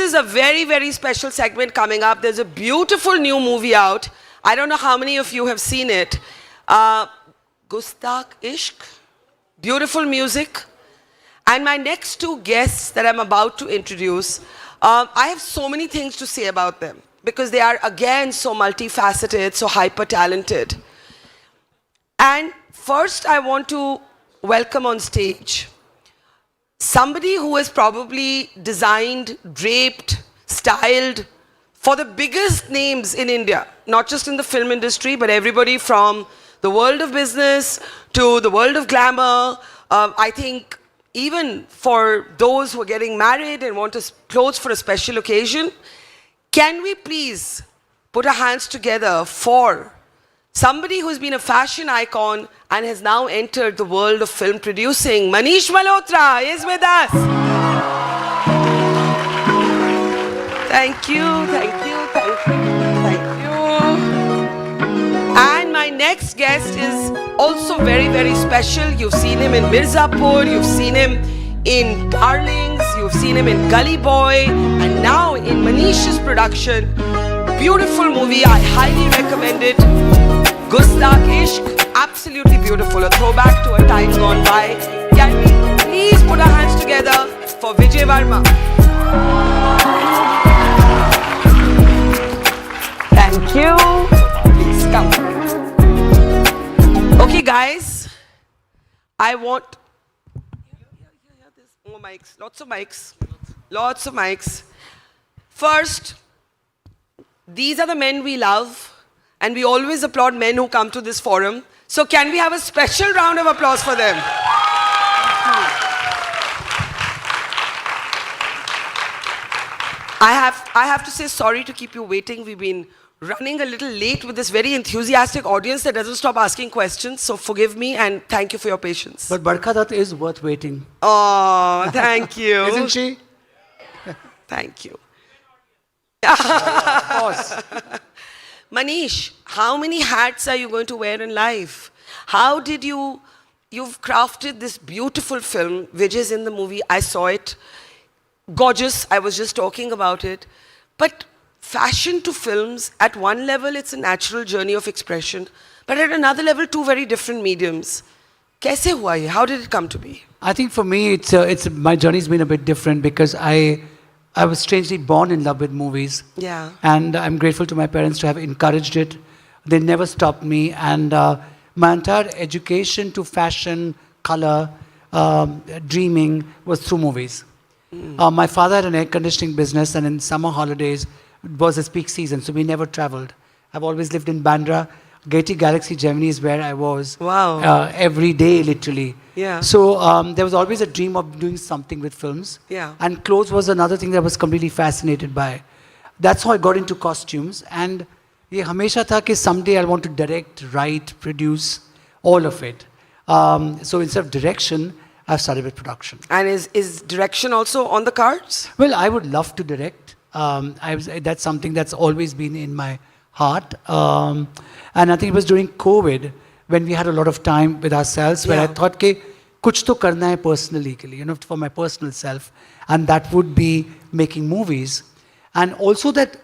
is a very, very special segment coming up. There's a beautiful new movie out. I don't know how many of you have seen it. Gustaakh Ishq. Beautiful music. And my next two guests that I'm about to introduce, I have so many things to say about them because they are, again, so multifaceted, so hyper-talented. And first, I want to welcome on stage somebody who has probably designed, draped, styled for the biggest names in India, not just in the film industry, but everybody from the world of business to the world of glamour. I think even for those who are getting married and want clothes for a special occasion, can we please put our hands together for somebody who's been a fashion icon and has now entered the world of film producing. Manish Malhotra is with us. Thank you, thank you, thank you, thank you. And my next guest is also very, very special. You've seen him in Mirzapur, you've seen him in Darlings, you've seen him in Gully Boy, and now in Manish's production. Beautiful movie, I highly recommend it. Gustaakh Ishq, absolutely beautiful, a throwback to a time gone by. Can we please put our hands together for Vijay Varma? Thank you. Please come. Okay, guys, I want... There's more mics, lots of mics, lots of mics. First, these are the men we love. And we always applaud men who come to this forum. So can we have a special round of applause for them? I have to say sorry to keep you waiting. We've been running a little late with this very enthusiastic audience that doesn't stop asking questions. So forgive me and thank you for your patience. But Barkha Dutt is worth waiting. Oh, thank you. Isn't she? Thank you. Of course. Manish, how many hats are you going to wear in life? How did you've crafted this beautiful film. Vijay's in the movie, I saw it. Gorgeous, I was just talking about it. But fashion to films, at one level, it's a natural journey of expression. But at another level, two very different mediums. Kaise hua ye? How did it come to be? I think for me, my journey's been a bit different because I was strangely born in love with movies. Yeah. And I'm grateful to my parents to have encouraged it. They never stopped me. And my entire education to fashion, color, dreaming was through movies. My father had an air conditioning business, and in summer holidays, it was his peak season, so we never traveled. I've always lived in Bandra. Gaiety Galaxy Gemini is where I was. Wow. Every day, literally. Yeah. So there was always a dream of doing something with films. Yeah. And clothes was another thing that I was completely fascinated by. That's how I got into costumes. And ye hamesha tha ki someday I want to direct, write, produce, all of it. So instead of direction, I've started with production. And is direction also on the cards? Well, I would love to direct. That's something that's always been in my heart. And I think it was during COVID when we had a lot of time with ourselves where I thought, ke, kuch to karna hai personally, for my personal self. And that would be making movies. And also that,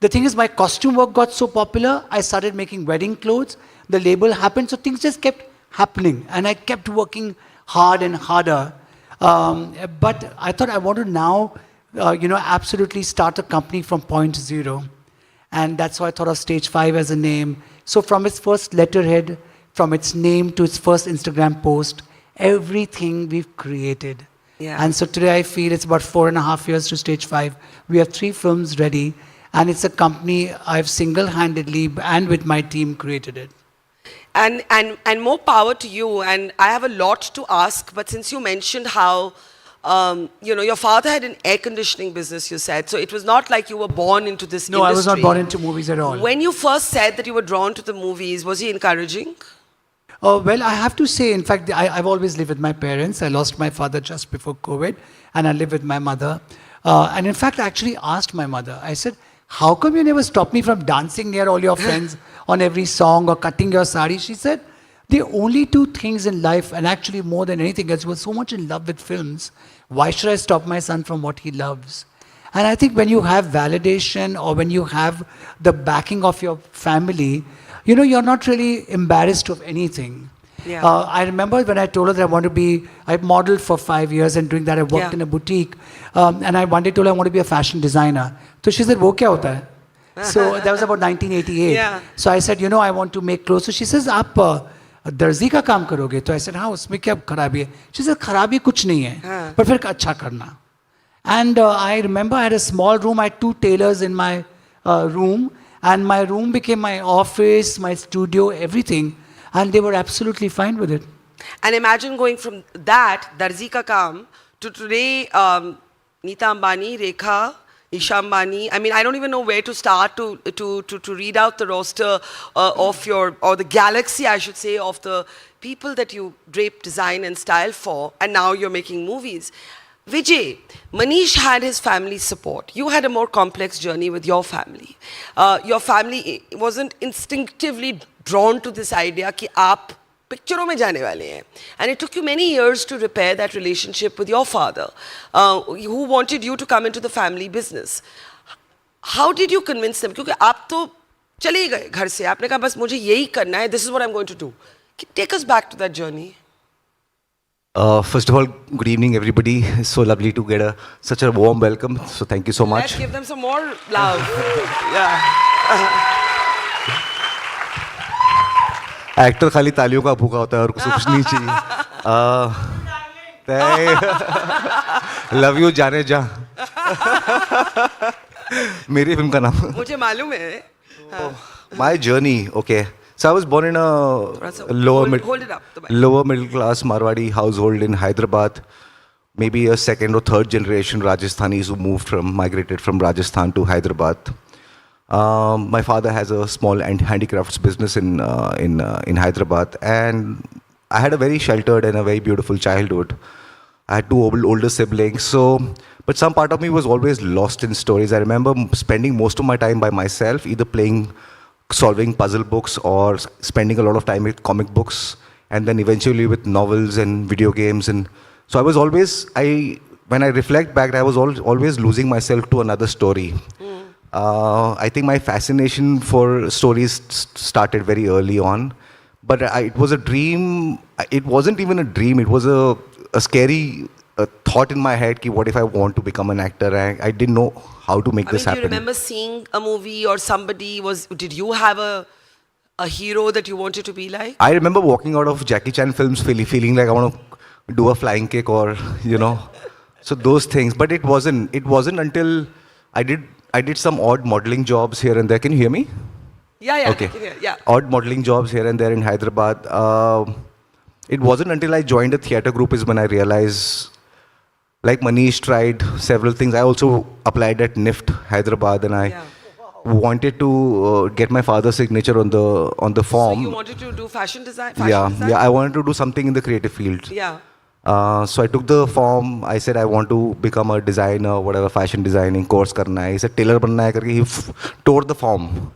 the thing is, my costume work got so popular, I started making wedding clothes. The label happened, so things just kept happening. And I kept working hard and harder. But I thought I want to now, absolutely start a company from point zero. And that's why I thought of Stage 5 as a name. So from its first letterhead, from its name to its first Instagram post, everything we've created. Yeah. And so today I feel it's about 4.5 years to Stage 5. We have 3 films ready. And it's a company I've single-handedly and with my team created it. And more power to you. And I have a lot to ask, but since you mentioned how your father had an air conditioning business, you said. So it was not like you were born into this industry. No, I was not born into movies at all. When you first said that you were drawn to the movies, was he encouraging? Well, I have to say, in fact, I've always lived with my parents. I lost my father just before COVID, and I live with my mother. And in fact, I actually asked my mother, I said, how come you never stopped me from dancing near all your friends on every song or cutting your sari? She said, the only 2 things in life, and actually more than anything else, was so much in love with films. Why should I stop my son from what he loves? And I think when you have validation or when you have the backing of your family, you know, you're not really embarrassed of anything. Yeah. I remember when I told her that I modeled for 5 years, and doing that I worked Yeah. in a boutique. And I one day told her I want to be a fashion designer. So she said, "Wo kya hota hai?" So that was about 1988. Yeah. So I said, you know, I want to make clothes. So she says, "आप दर्जी का काम करोगे?" तो I said, हाँ, उसमें क्या खराबी है? She said, खराबी कुछ नहीं है, पर फिर अच्छा करना. And I remember I had a small room. I had 2 tailors in my room, and my room became my office, my studio, everything. And they were absolutely fine with it. And imagine going from that, Darzi ka kaam, to today, Neeta Ambani, Rekha, Isha Ambani. I mean, I don't even know where to start to read out the roster of your, or the galaxy, I should say, of the people that you drape, design and style for. And now you're making movies. Vijay, Manish had his family's support. You had a more complex journey with your family. Your family wasn't instinctively drawn to this idea कि आप पिक्चरों में जाने वाले हैं. And it took you many years to repair that relationship with your father, who wanted you to come into the family business. How did you convince them? क्योंकि आप तो चले गए घर से, आपने कहा बस मुझे यही करना है, this is what I'm going to do. Take us back to that journey. First of all, good evening, everybody. It's so lovely to get such a warm welcome. So thank you so much. Let's give them some more love. Yeah. Actor खाली तालियों का भूखा होता है और कुछ नहीं चाहिए. लव यू जाने जा. मेरी फिल्म का नाम. मुझे मालूम है. My journey, okay. So I was born in a lower middle class Marwadi household in Hyderabad. Maybe a second or third generation Rajasthanis who migrated from Rajasthan to Hyderabad. My father has a small handicrafts business in Hyderabad, and I had a very sheltered and a very beautiful childhood. I had 2 older siblings, but some part of me was always lost in stories. I remember spending most of my time by myself, either solving puzzle books or spending a lot of time with comic books, and then eventually with novels and video games. And so I was always, when I reflect back, I was always losing myself to another story. I think my fascination for stories started very early on, but it was a dream. It wasn't even a dream. It was a scary thought in my head, what if I want to become an actor? I didn't know how to make this happen. Do you remember seeing a movie or somebody did you have a hero that you wanted to be like? I remember walking out of Jackie Chan films feeling like I want to do a flying kick or, so those things. But it wasn't until I did some odd modeling jobs here and there. Can you hear me? Yeah. Okay. Yeah. Odd modeling jobs here and there in Hyderabad. It wasn't until I joined a theatre group is when I realized, like Manish tried several things. I also applied at NIFT Hyderabad, and I wanted to get my father's signature on the form. So you wanted to do fashion design? Yeah. I wanted to do something in the creative field. Yeah. So I took the form. I said I want to become a designer, whatever fashion designing course karna hai. He said tailor banna hai karke. He tore the form.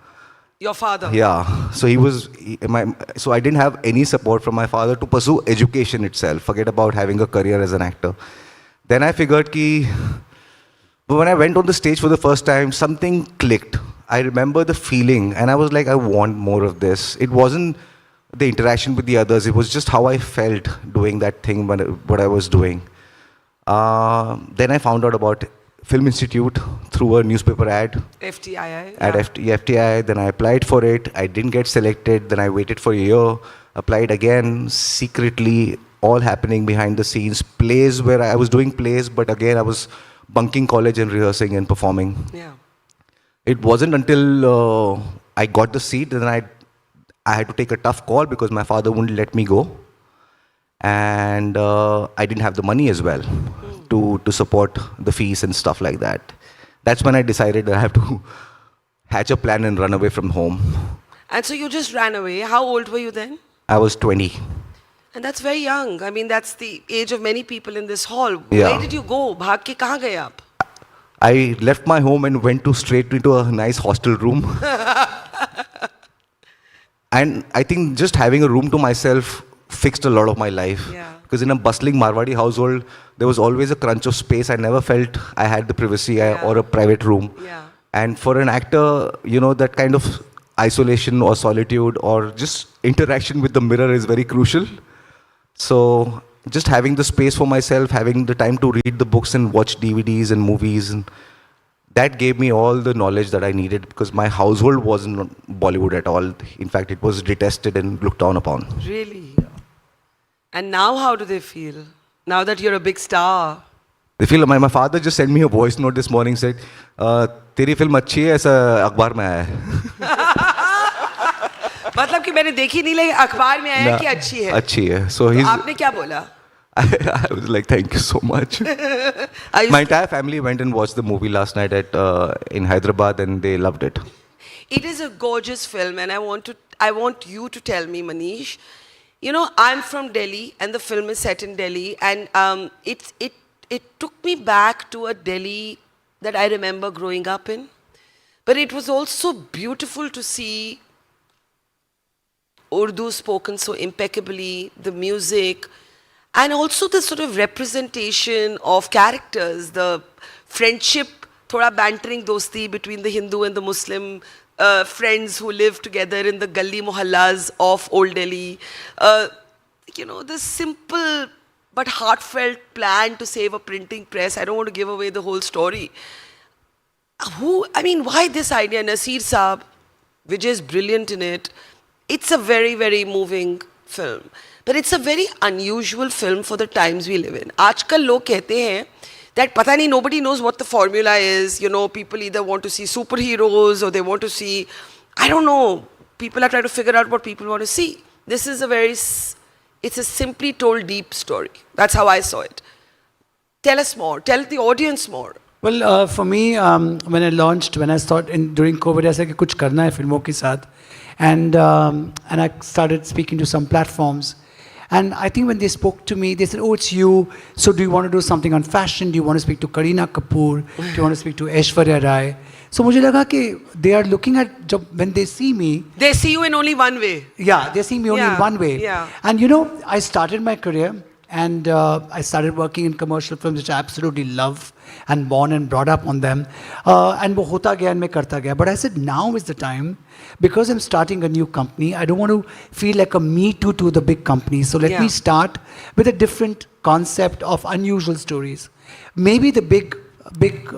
Your father? Yeah. So so I didn't have any support from my father to pursue education itself. Forget about having a career as an actor. Then I figured but when I went on the stage for the first time, something clicked. I remember the feeling, and I was like, I want more of this. It wasn't the interaction with the others. It was just how I felt doing that thing, what I was doing. Then I found out about Film Institute through a newspaper ad. FTII. At FTII. Then I applied for it. I didn't get selected. Then I waited for a year. Applied again, secretly, all happening behind the scenes. Plays where I was doing plays, but again I was bunking college and rehearsing and performing. Yeah. It wasn't until I got the seat, then I had to take a tough call because my father wouldn't let me go. And I didn't have the money as well to support the fees and stuff like that. That's when I decided that I have to hatch a plan and run away from home. And so you just ran away. How old were you then? I was 20. And that's very young. I mean, that's the age of many people in this hall. Yeah. Where did you go? Bhag ke kahan gaye aap? I left my home and went straight into a nice hostel room. And I think just having a room to myself fixed a lot of my life. Yeah. Because in a bustling Marwadi household, there was always a crunch of space. I never felt I had the privacy or a private room. Yeah. And for an actor, you know, that kind of isolation or solitude or just interaction with the mirror is very crucial. So just having the space for myself, having the time to read the books and watch DVDs and movies, and that gave me all the knowledge that I needed, because my household wasn't Bollywood at all. In fact, it was detested and looked down upon. Really? And now how do they feel? Now that you're a big star? They feel, my father just sent me a voice note this morning, said, तेरी film अच्छी है, ऐसा अखबार में आया है. मतलब कि मैंने देखी नहीं, लेकिन अखबार में आया कि अच्छी है. अच्छी है. So he's. आपने क्या बोला? I was like, thank you so much. My entire family went and watched the movie last night in Hyderabad, and they loved it. It is a gorgeous film, and I want you to tell me, Manish. You know, I'm from Delhi, and the film is set in Delhi, and it took me back to a Delhi that I remember growing up in. But it was also beautiful to see Urdu spoken so impeccably, the music, and also the sort of representation of characters, the friendship, thoda bantering dosti between the Hindu and the Muslim friends who live together in the gully mohallas of Old Delhi. You know, this simple but heartfelt plan to save a printing press. I don't want to give away the whole story. Why this idea? Nasir Saab, Vijay is brilliant in it. It's a very, very moving film. But it's a very unusual film for the times we live in. आजकल लोग कहते हैं that पता नहीं, nobody knows what the formula is. You know, people either want to see superheroes or they want to see, I don't know, people are trying to figure out what people want to see. This is it's a simply told deep story. That's how I saw it. Tell us more. Tell the audience more. Well, for me, when I thought during COVID, I said कि कुछ करना है फिल्मों के साथ, and I started speaking to some platforms, and I think when they spoke to me, they said, "Oh, it's you. So do you want to do something on fashion? Do you want to speak to Kareena Kapoor? Do you want to speak to Aishwarya Rai?" So मुझे लगा कि they are looking at when they see me. They see you in only one way. Yeah, they see me only in one way. Yeah. And you know, I started my career. And I started working in commercial films, which I absolutely love, and born and brought up on them. And वो होता गया and मैं करता गया. But I said, now is the time, because I'm starting a new company. I don't want to feel like a me too to the big companies. So let me start with a different concept of unusual stories. Maybe the big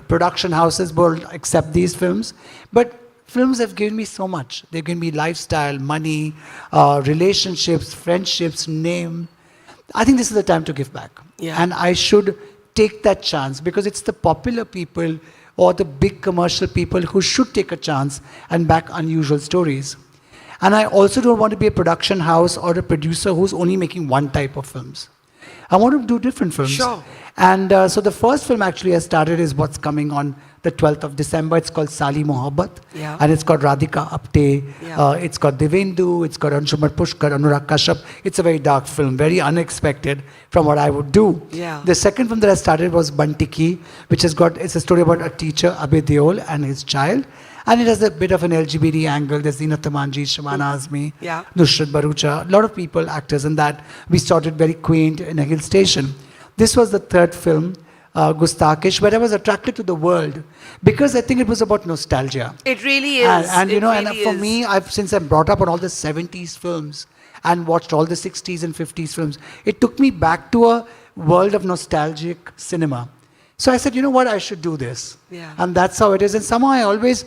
production houses will accept these films, but films have given me so much. They've given me lifestyle, money, relationships, friendships, name. I think this is the time to give back. Yeah. And I should take that chance, because it's the popular people or the big commercial people who should take a chance and back unusual stories. And I also don't want to be a production house or a producer who's only making one type of films. I want to do different films. Sure. And so the first film actually I started is what's coming on the 12th of December. It's called Sali Mohabbat. Yeah. And it's got Radhika Apte. Yeah. It's got Devendu. It's got Anshuman Pushkar, Anurag Kashyap. It's a very dark film, very unexpected from what I would do. Yeah. The second film that I started was Bantiki, which it's a story about a teacher, Abhay Deol, and his child. And it has a bit of an LGBT angle. There's Zinat Tamanji, Shabana Azmi, Nusrat Bharucha, a lot of people, actors in that. We started very quaint in a hill station. This was the third film, Gustaakh Ishq, where I was attracted to the world, because I think it was about nostalgia. It really is. And you know, and for me, since I'm brought up on all the 70s films and watched all the 60s and 50s films, it took me back to a world of nostalgic cinema. So I said, you know what, I should do this. Yeah. And that's how it is. And somehow I always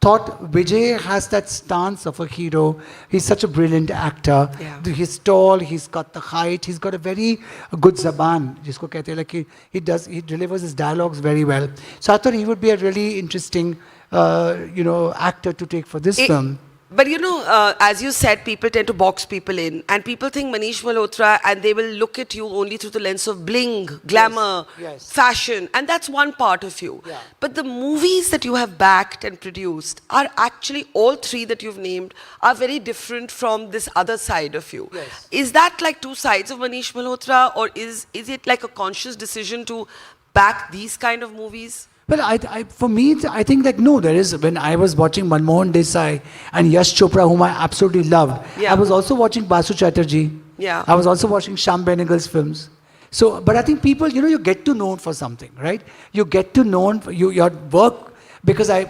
thought Vijay has that stance of a hero. He's such a brilliant actor. Yeah. He's tall, he's got the height, he's got a very good zaban. Jisko kehte hain, like he delivers his dialogues very well. So I thought he would be a really interesting, actor to take for this film. But you know, as you said, people tend to box people in, and people think Manish Malhotra, and they will look at you only through the lens of bling, glamour, fashion, and that's one part of you. Yeah. But the movies that you have backed and produced are actually, all three that you've named, are very different from this other side of you. Yes. Is that like two sides of Manish Malhotra, or is it like a conscious decision to back these kind of movies? Well, for me, I think that no, there is. When I was watching Manmohan Desai and Yash Chopra, whom I absolutely loved, I was also watching Basu Chatterjee. Yeah. I was also watching Sham Benegal's films. So, but I think people, you get to know for something, right? You get to know your work, because I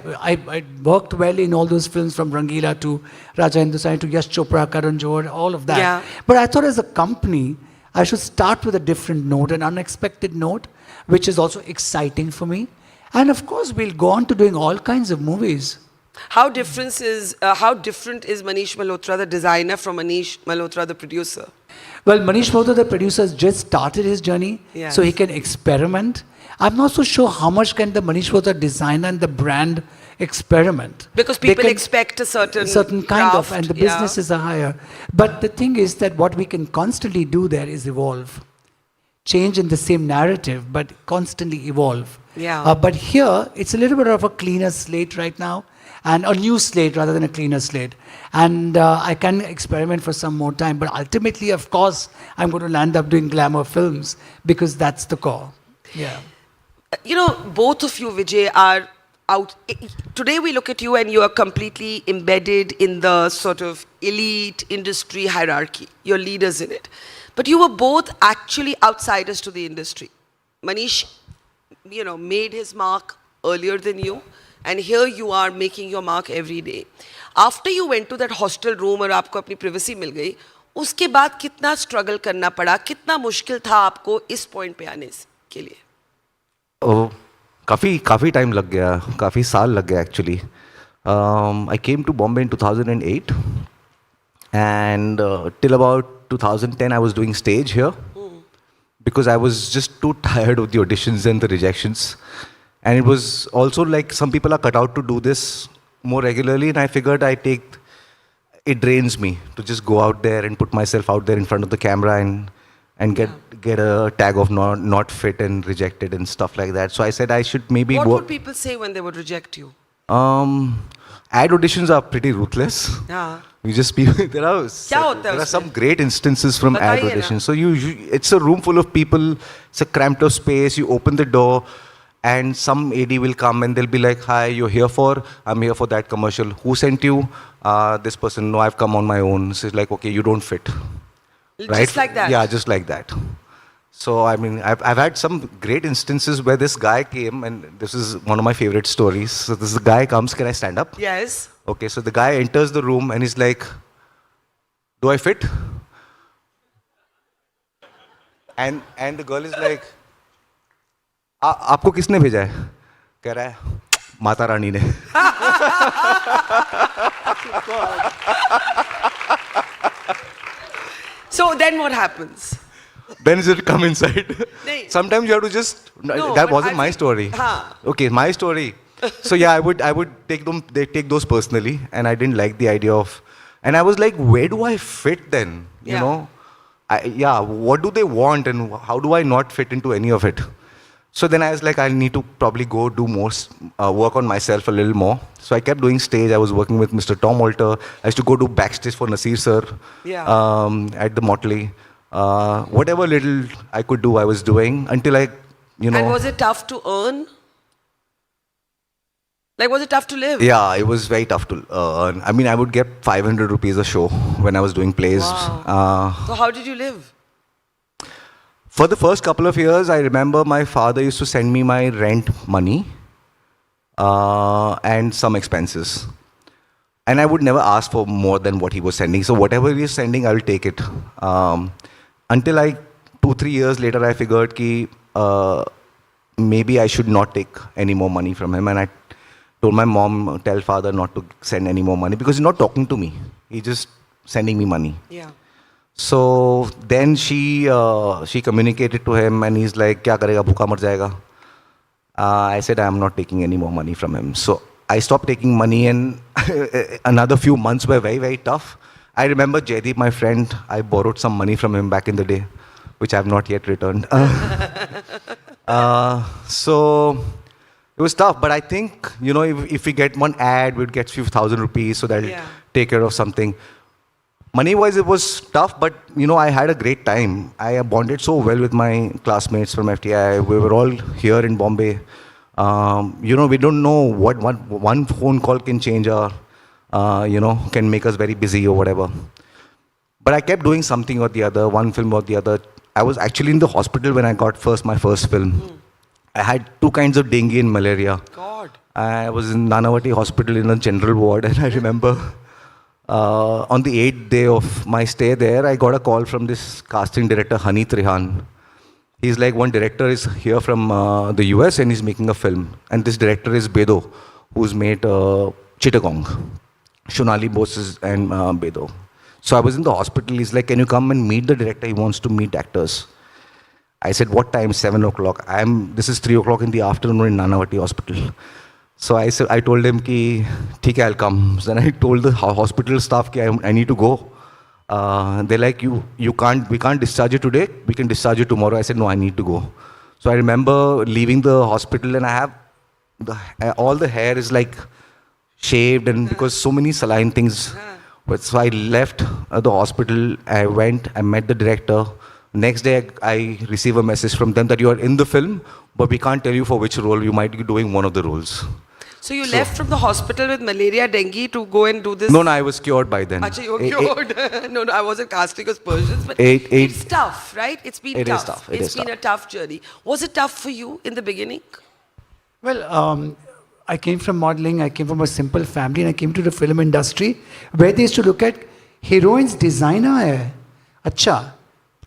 worked well in all those films from Rangila to Raja Hindustani to Yash Chopra, Karan Johar, all of that. Yeah. But I thought as a company, I should start with a different note, an unexpected note, which is also exciting for me. And of course, we'll go on to doing all kinds of movies. How different is Manish Malhotra, the designer, from Manish Malhotra, the producer? Well, Manish Malhotra, the producer, has just started his journey, Yes. so he can experiment. I'm not so sure how much can the Manish Malhotra designer and the brand experiment. Because They people can- expect a certain kind of, craft, and the yeah. businesses are higher. But the thing is that what we can constantly do there is evolve. Change in the same narrative, but constantly evolve. Yeah. But here, it's a little bit of a cleaner slate right now, and a new slate rather than a cleaner slate. And I can experiment for some more time, but ultimately, of course, I'm going to land up doing glamour films because that's the core. Yeah. Both of you, Vijay, are out. Today we look at you and you are completely embedded in the sort of elite industry hierarchy. You're leaders in it. But you were both actually outsiders to the industry. Manish, made his mark earlier than you. And here you are making your mark every day. After you went to that hostel room और आपको अपनी privacy मिल गई, उसके बाद कितना struggle करना पड़ा, कितना मुश्किल था आपको इस point पे आने के लिए? काफ़ी टाइम लग गया, काफ़ी साल लग गया actually. I came to Bombay in 2008, and till about 2010 I was doing stage here because I was just too tired of the auditions and the rejections. And it was also like some people are cut out to do this more regularly, and I figured it drains me to just go out there and put myself out there in front of the camera and get a tag of not fit and rejected and stuff like that. So I said I should maybe What would people say when they would reject you? Ad auditions are pretty ruthless. Yeah. You just there are some great instances from ad Bataiye na. auditions. So it's a room full of people. It's a cramped of space. You open the door, and some AD will come and they'll be like, "Hi, you're here for? I'm here for that commercial. Who sent you? This person. No, I've come on my own." So it's like, okay, you don't fit. Right? Just like that? Yeah, just like that. So I mean, I've had some great instances where this guy came, and this is one of my favorite stories. So this guy comes. Can I stand up? Yes. Okay, so the guy enters the room and he's like, "Do I fit?" And the girl is like, "आपको किसने भेजा है?" कह रहा है, "माता रानी ने." So then what happens? Then you come inside. Nahin. Sometimes you have to just. No, that but wasn't I my think- story. Haan. Okay, my story. So yeah, I would take them. They take those personally, and I didn't like the idea of. And I was like, where do I fit then? You Yeah. know, what do they want, and how do I not fit into any of it? So then I was like, I need to probably go do more work on myself a little more. So I kept doing stage. I was working with Mr. Tom Walter. I used to go do backstage for Nasir sir at the Motley. Whatever little I could do, I was doing until And was it tough to earn? Like, was it tough to live? Yeah, it was very tough to earn. I mean, I would get 500 rupees a show when I was doing plays. Wow. So how did you live? For the first couple of years, I remember my father used to send me my rent money and some expenses. And I would never ask for more than what he was sending. So whatever he is sending, I will take it. Until 2-3 years later, I figured that maybe I should not take any more money from him. And I told my mom, tell father not to send any more money because he's not talking to me. He's just sending me money. Yeah. So then she communicated to him and he's like, "Kya karega, bhuka mar jayega." I said, "I'm not taking any more money from him." So I stopped taking money and another few months were very, very tough. I remember Jaideep, my friend, I borrowed some money from him back in the day, which I have not yet returned. So it was tough, but I think, if we get one ad, we'd get few thousand rupees, so that'll take care of something. Money-wise, it was tough, but, I had a great time. I bonded so well with my classmates from FTI. We were all here in Bombay. We don't know what one phone call can change our, can make us very busy or whatever. But I kept doing something or the other, one film or the other. I was actually in the hospital when I got my first film. I had 2 kinds of dengue and malaria. God. I was in Nanavati hospital in a general ward, and I remember on the 8th day of my stay there, I got a call from this casting director, Hani Trihan. He's like, one director is here from the US and he's making a film. And this director is Bedo, who's made Chittagong, Shonali Bose and Bedo. So I was in the hospital. He's like, can you come and meet the director? He wants to meet actors. I said, what time? 7 o'clock. This is 3 o'clock in the afternoon in Nanavati hospital. So I told him, ki, theek hai, I'll come. Then I told the hospital staff, ki, I need to go. They're like, we can't discharge you today. We can discharge you tomorrow. I said, no, I need to go. So I remember leaving the hospital, and I have all the hair is like shaved, and because so many saline things. But so I left the hospital. I went. I met the director. Next day, I receive a message from them that you are in the film, but we can't tell you for which role. You might be doing one of the roles. So you left from the hospital with malaria, dengue to go and do this? No, I was cured by then. Achha, you were cured. No, I wasn't casting aspersions, but Eight- it's tough, right? It's been It tough. is tough. It's been a tough journey. Was it tough for you in the beginning? Well, I came from modeling, I came from a simple family, and I came to the film industry where they used to look at heroines designer hai. अच्छा,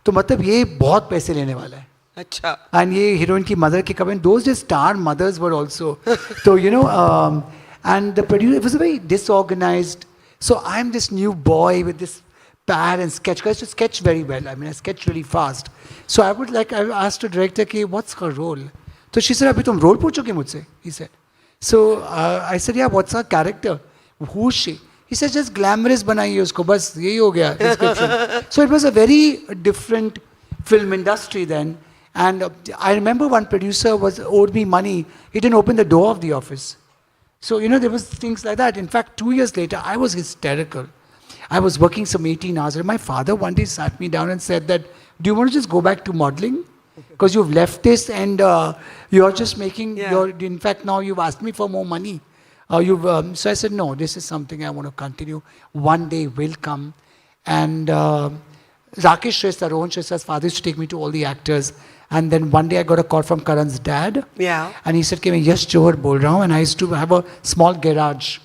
तो मतलब ये बहुत पैसे लेने वाला है. Acha. And ये heroine की mother के कपड़े, those days star mothers were also. So, and the producer, it was a very disorganized. So I'm this new boy with this pad and sketch. I used to sketch very well. I mean, I sketch really fast. So I asked the director, कि, what's her role? So she said, अभी तुम role पूछोगे मुझसे? He said. So I said, yeah, what's her character? Who's she? He said, just glamorous बनाइए उसको, बस यही हो गया description. So it was a very different film industry then. And I remember one producer owed me money. He didn't open the door of the office. So, there was things like that. In fact, 2 years later, I was hysterical. I was working some 18 hours. And my father one day sat me down and said that, do you want to just go back to modeling? Because you've left this and you're just making, in fact, now you've asked me for more money. So I said, no, this is something I want to continue. One day will come. And Rakesh Shrestha, Rohan Shrestha's father used to take me to all the actors. And then one day I got a call from Karan's dad. Yeah. And he said, मैं यश जौहर बोल रहा हूँ. And I used to have a small garage.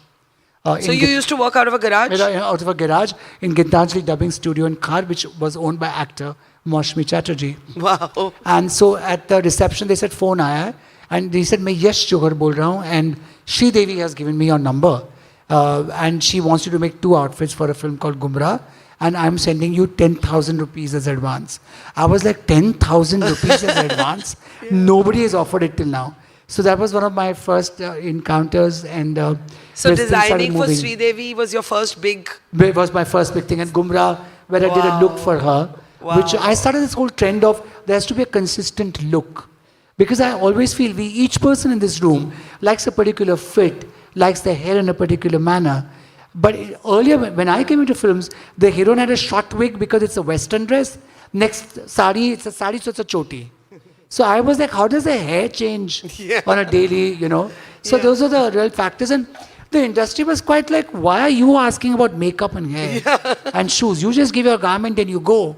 So you used to work out of a garage? Out of a garage in Gitanjali Dubbing Studio in Khar, which was owned by actor Maushmi Chatterjee. Wow. And so at the reception, they said, phone आया. And he said, मैं यश जौहर बोल रहा हूँ. And Sri Devi has given me your number. And she wants you to make 2 outfits for a film called Gumrah. And I'm sending you 10,000 rupees as advance. I was like, 10,000 rupees as advance? Nobody has offered it till now. So that was one of my first encounters. And so designing for Sri Devi was your first big... It was my first big thing. And Gumrah, where I did a look for her, which I started this whole trend of there has to be a consistent look. Because I always feel each person in this room likes a particular fit, likes their hair in a particular manner. But earlier, when I came into films, the heroine had a short wig because it's a Western dress. Next sari, it's a sari, so it's a choti. So I was like, how does the hair change on a daily, So those are the real factors. And the industry was quite like, why are you asking about makeup and hair and shoes? You just give your garment and you go.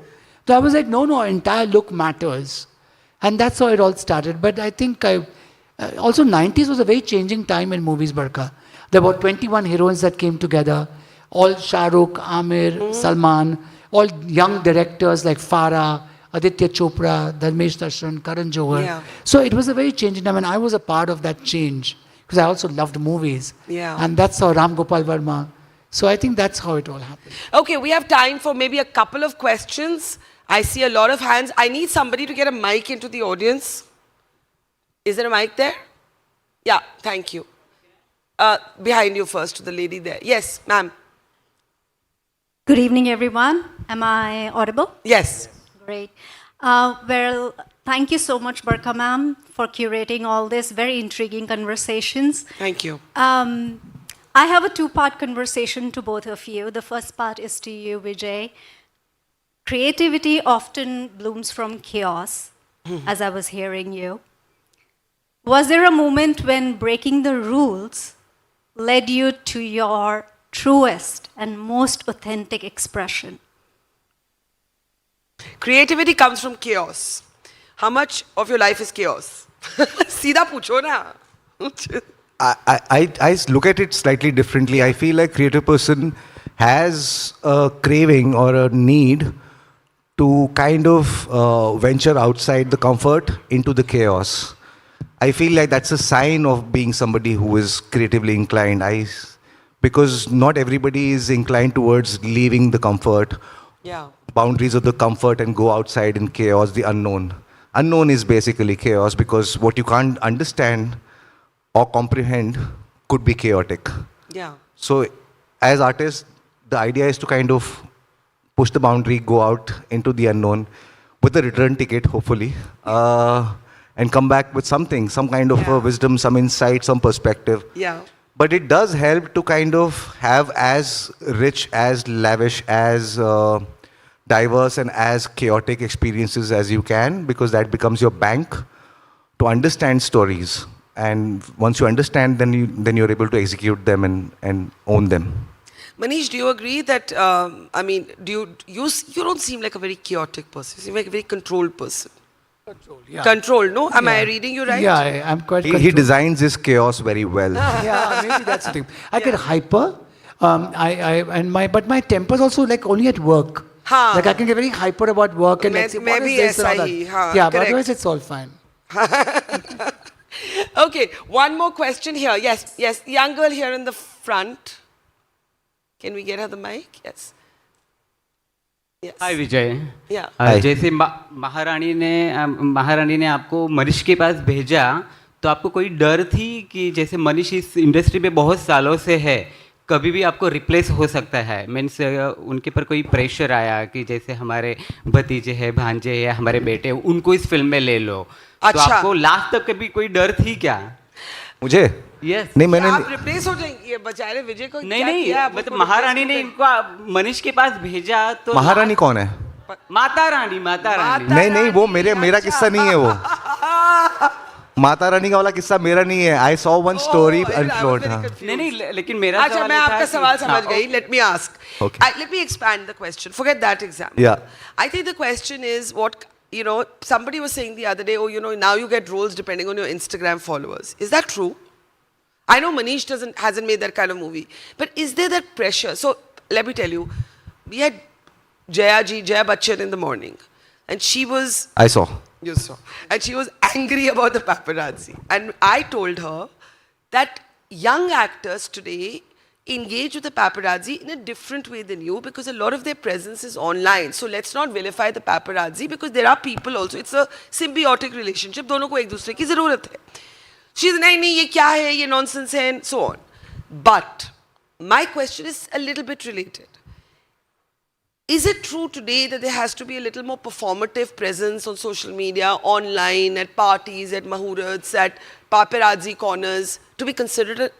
So I was like, no, entire look matters. And that's how it all started. But I think also 90s was a very changing time in movies, Barkha. There were 21 heroines that came together, all Shah Rukh, Amir, Salman, all young directors like Farah, Aditya Chopra, Dharmesh Darshan, Karan Johar. Yeah. So it was a very changing time, and I was a part of that change because I also loved movies. Yeah. And that's how Ram Gopal Verma. So I think that's how it all happened. Okay, we have time for maybe a couple of questions. I see a lot of hands. I need somebody to get a mic into the audience. Is there a mic there? Yeah, thank you. Behind you first, to the lady there. Yes, ma'am. Good evening, everyone. Am I audible? Yes. Great. Well, thank you so much, Barkha ma'am, for curating all these very intriguing conversations. Thank you. I have a 2-part conversation to both of you. The first part is to you, Vijay. Creativity often blooms from chaos, as I was hearing you. Was there a moment when breaking the rules led you to your truest and most authentic expression? Creativity comes from chaos. How much of your life is chaos? सीधा पूछो ना. I look at it slightly differently. I feel like creative person has a craving or a need to kind of venture outside the comfort into the chaos. I feel like that's a sign of being somebody who is creatively inclined. Because not everybody is inclined towards leaving the comfort, Yeah. boundaries of the comfort, and go outside in chaos, the unknown. Unknown is basically chaos because what you can't understand or comprehend could be chaotic. Yeah. So, as artists, the idea is to kind of push the boundary, go out into the unknown with a return ticket, hopefully, and come back with something, some kind of wisdom, some insight, some perspective. Yeah. But it does help to kind of have as rich, as lavish, as diverse, and as chaotic experiences as you can, because that becomes your bank to understand stories. And once you understand, then you're able to execute them and own them. Manish, do you agree that, I mean, you don't seem like a very chaotic person. You seem like a very controlled person. Yeah. Controlled, no? Am I Yeah. reading you right? Yeah, I'm quite He controlled. designs his chaos very well. Yeah, maybe that's the thing. I get hyper. But my temper's also like only at work. हाँ. Like I can get very hyper about work and like say, मैं what भी is this and all ऐसा that. ही, हाँ, Yeah, but correct. otherwise it's all fine. Okay, one more question here. Yes, yes, young girl here in the front. Can we get her the mic? Yes. Yes. Hi Vijay. Yeah. Hi. जैसे महारानी ने आपको मनीष के पास भेजा तो आपको कोई डर थी कि जैसे मनीष इस इंडस्ट्री में बहुत सालों से है, कभी भी आपको रिप्लेस हो सकता है, मीन्स उनके पर कोई प्रेशर आया कि जैसे हमारे भतीजे हैं, भांजे या हमारे बेटे, उनको इस फिल्म में ले लो, तो अच्छा। आपको लास्ट तक कभी कोई डर थी क्या? मुझे? यस. नहीं, मैंने आप रिप्लेस हो जाएंगे, ये बेचारे विजय को नहीं क्या नहीं, किया? आप मतलब उसको महारानी replace ने नहीं इनको मनीष के पास भेजा तो महारानी कौन है? माता रानी. नहीं नहीं, वो मेरा किस्सा नहीं है वो. माता रानी का वाला किस्सा मेरा नहीं है. I saw one story unfold. हाँ. नहीं, लेकिन मेरा अच्छा, सवाल मैं ये था आपका कि- सवाल समझ हाँ, गई. Let me ask. Okay. Let me expand the question. Forget that example. Yeah. I think the question is what, you know, somebody was saying the other day, oh, you know, now you get roles depending on your Instagram followers. Is that true? I know Manish hasn't made that kind of movie, but is there that pressure? So let me tell you, we had Jaya Bachchan in the morning, and she was. I saw. You saw. And she was angry about the paparazzi. And I told her that young actors today engage with the paparazzi in a different way than you because a lot of their presence is online. So let's not vilify the paparazzi because there are people also. It's a symbiotic relationship. दोनों को एक दूसरे की ज़रूरत है. She's नहीं ये क्या है, ये nonsense है, and so on. But my question is a little bit related. Is it true today that there has to be a little more performative presence on social media, online, at parties, at mahurats, at paparazzi corners, to be considered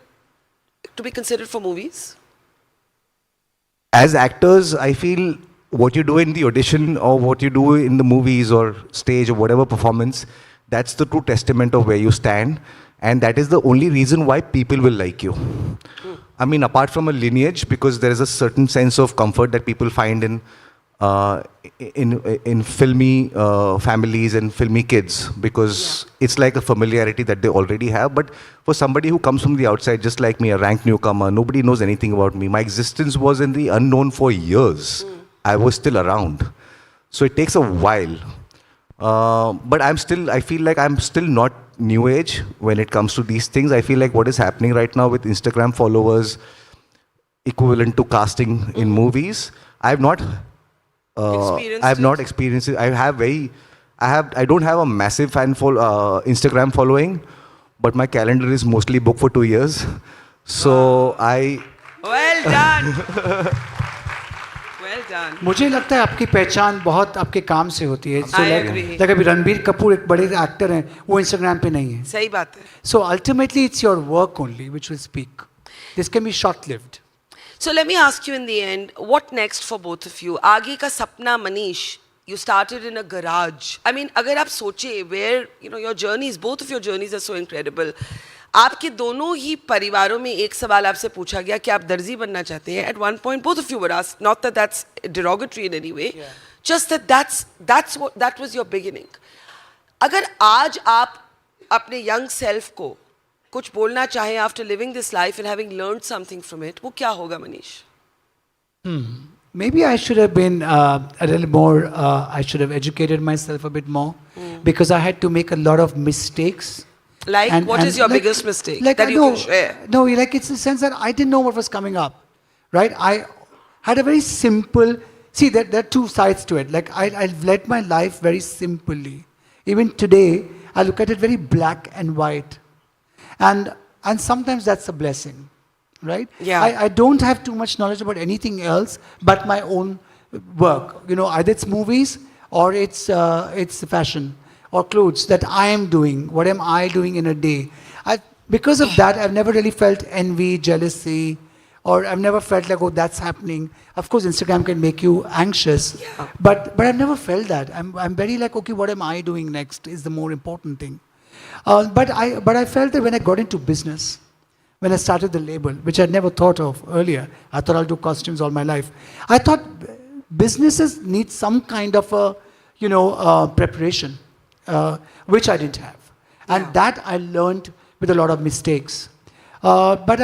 for movies? As actors, I feel what you do in the audition or what you do in the movies or stage or whatever performance, that's the true testament of where you stand. And that is the only reason why people will like you. I mean, apart from a lineage, because there is a certain sense of comfort that people find in filmy families and filmy kids, because it's like a familiarity that they already have. But for somebody who comes from the outside, just like me, a rank newcomer, nobody knows anything about me. My existence was in the unknown for years. I was still around. So it takes a while. But I feel like I'm still not new age when it comes to these things. I feel like what is happening right now with Instagram followers equivalent to casting in movies, I don't have a massive Instagram following, but my calendar is mostly booked for 2 years. So Well done. Well done. मुझे लगता है आपकी पहचान बहुत आपके काम से होती है. I agree. like अभी रणबीर कपूर एक बड़े एक्टर हैं, वो इंस्टाग्राम पे नहीं है. सही बात है. So ultimately it's your work only which will speak. This can be short-lived. So let me ask you in the end, what next for both of you? आगे का सपना Manish, you started in a garage. I mean, अगर आप सोचे where, you know, your journeys, both of your journeys are so incredible. आपके दोनों ही परिवारों में एक सवाल आपसे पूछा गया कि आप दर्जी बनना चाहते हैं. At one point, both of you were asked, not that that's derogatory in any way, just that was your beginning. अगर आज आप अपने young self को कुछ बोलना चाहें after living this life and having learned something from it, वो क्या होगा Manish? Maybe I should have been a little more, I should have educated myself a bit more because I had to make a lot of mistakes. Like, what is your biggest mistake that you can share? No, like it's the sense that I didn't know what was coming up, right? I had a very simple, see, there are two sides to it. Like, I've led my life very simply. Even today, I look at it very black and white. And sometimes that's a blessing, right? Yeah. I don't have too much knowledge about anything else but my own work. You know, either it's movies or it's fashion or clothes that I am doing. What am I doing in a day? Because of that, I've never really felt envy, jealousy, or I've never felt like, oh, that's happening. Of course, Instagram can make you anxious, but I've never felt that. I'm very like, okay, what am I doing next is the more important thing. But I felt that when I got into business, when I started the label, which I'd never thought of earlier, I thought I'll do costumes all my life. I thought businesses need some kind of a, preparation, which I didn't have. And that I learned with a lot of mistakes. But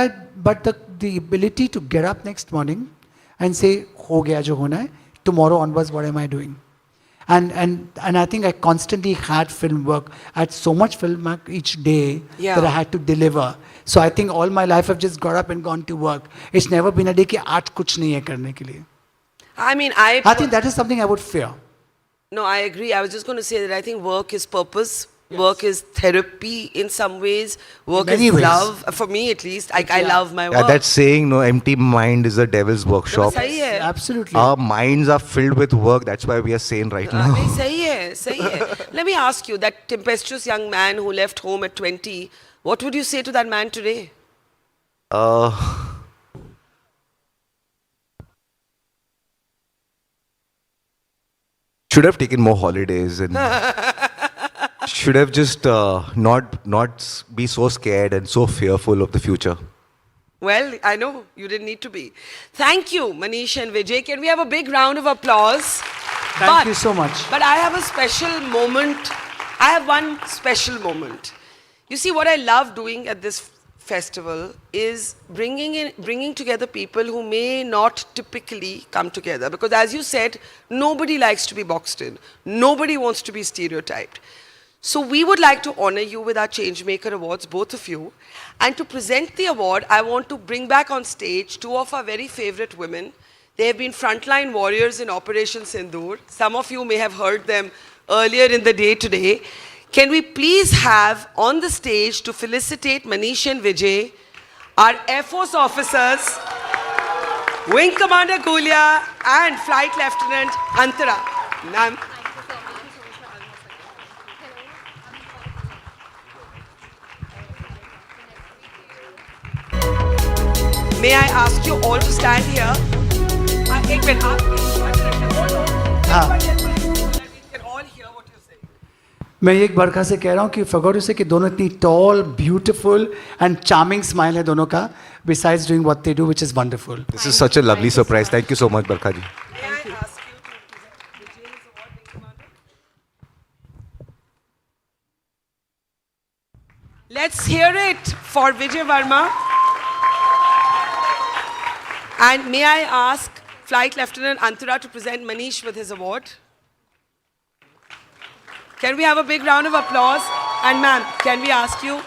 the ability to get up next morning and say, ho gaya jo hona hai, tomorrow onwards, what am I doing? And I think I constantly had film work. I had so much film work each day that I had to deliver. So I think all my life I've just got up and gone to work. It's never been a day ki aaj kuch nahi hai karne ke liye. I mean, I think that is something I would fear. No, I agree. I was just going to say that I think work is purpose. Yes. Work is therapy in some ways. Work is love. For me, at least, I love my work. Yeah, that saying, no, empty mind is the devil's workshop. Yes, absolutely. Our minds are filled with work. That's why we are sane right now. Sahi hai. Let me ask you, that tempestuous young man who left home at 20, what would you say to that man today? Should have taken more holidays and should have just not be so scared and so fearful of the future. Well, I know you didn't need to be. Thank you, Manish and Vijay. Can we have a big round of applause? Thank you so much. But I have a special moment. I have one special moment. You see, what I love doing at this festival is bringing together people who may not typically come together. Because as you said, nobody likes to be boxed in. Nobody wants to be stereotyped. So we would like to honor you with our Changemaker Awards, both of you. And to present the award, I want to bring back on stage two of our very favorite women. They have been frontline warriors in Operation Sindoor. Some of you may have heard them earlier in the day today. Can we please have on the stage to felicitate Manish and Vijay, our Air Force officers, Wing Commander Gulia and Flight Lieutenant Antara. Ma'am. May I ask you all to stand here? Ek minute, we can all hear what you say. मैं एक बरखा से कह रहा हूँ कि फगोर से कि दोनों इतनी tall, beautiful and charming smile है दोनों का, besides doing what they do, which is wonderful. This is such a lovely surprise. Thank you so much, Barkha ji. May I ask you to present Vijay's award, Wing Commander? Let's hear it for Vijay Varma. And may I ask Flight Lieutenant Antara to present Manish with his award? Can we have a big round of applause? And ma'am, can we ask you?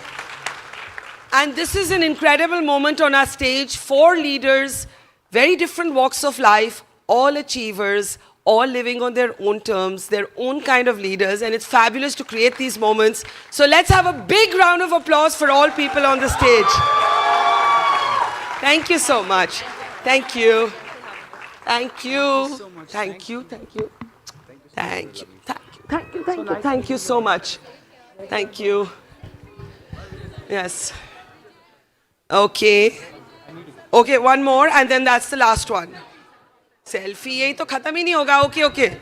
And this is an incredible moment on our stage. 4 leaders, very different walks of life, all achievers, all living on their own terms, their own kind of leaders. And it's fabulous to create these moments. So let's have a big round of applause for all people on the stage. Thank you so much. Thank you. Thank you. Thank you. Thank you. Thank you. Thank you. Thank you. Thank you so much. Thank you. Yes. Okay. Okay, one more and then that's the last one. Selfie यही तो खत्म ही नहीं होगा. Okay.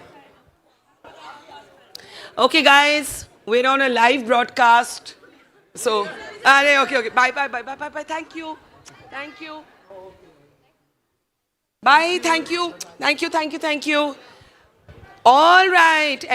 Okay guys, we're on a live broadcast. So Okay. Bye. Thank you. Bye. Thank you. All right.